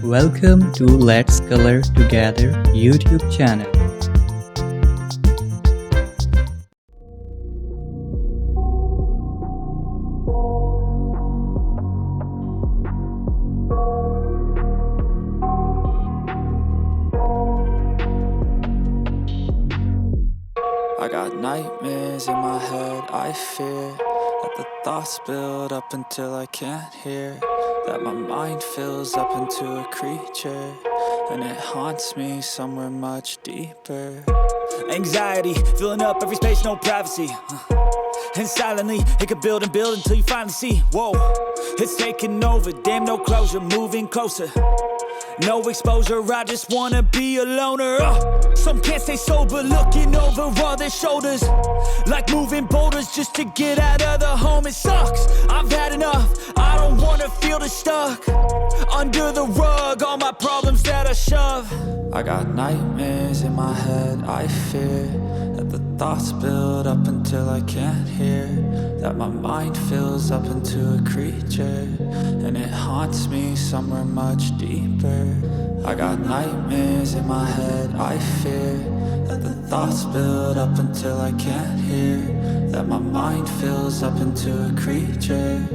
Welcome to Let's Color Together YouTube channel. I got nightmares in my head, I fear that the thoughts build up until I can't hear, that my mind fills up into a creature, and it haunts me somewhere much deeper. Anxiety, filling up every space, no privacy. And silently, it could build and build until you finally see, whoa, it's taking over, damn no closure, moving closer. No exposure, I just wanna be a loner. Some can't stay sober, looking over all their shoulders, like moving boulders just to get out of the home. It sucks, I've had enough, I don't wanna feel the stuck under the rug, all my problems that I shove. I got nightmares in my head, I fear that the thoughts build up until I can't hear, that my mind fills up into a creature, and it haunts me somewhere much deeper. I got nightmares in my head, I fear that the thoughts build up until I can't hear, that my mind fills up into a creature,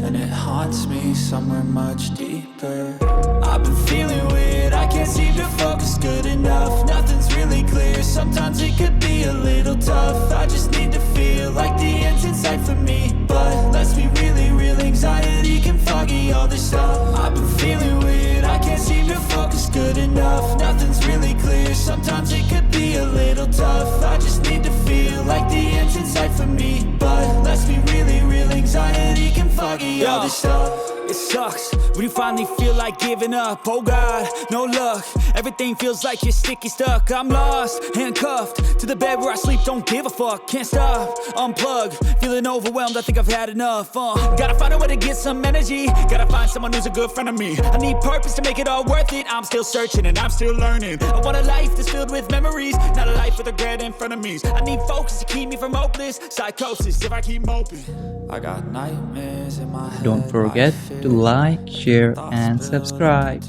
and it haunts me somewhere much deeper. I've been feeling weird, I can't seem to focus good enough, nothing's really clear, sometimes it could be a little tough. I just need to feel like the end's in sight for me, but let's be really real, anxiety can foggy all this stuff. I've been feeling weird, I can't seem to focus good enough, nothing's really clear, sometimes it could be a little tough. I just need to feel like the end's in sight for me, but let's be really real, anxiety can foggy all this stuff. It sucks when you finally feel like giving up. Oh God, no luck, everything feels like you're sticky stuck. I'm lost, handcuffed to the bed where I sleep, don't give a fuck. Can't stop, unplug, feeling overwhelmed, I think I've had enough. Gotta find a way to get some energy, gotta find someone who's a good friend of me. I need purpose to make it all worth it, I'm still searching and I'm still learning. I want a life that's filled with memories, not a life with regret in front of me. I need focus to keep me from hopeless psychosis if I keep moping. I got nightmares in my head. Don't forget to like, share and subscribe.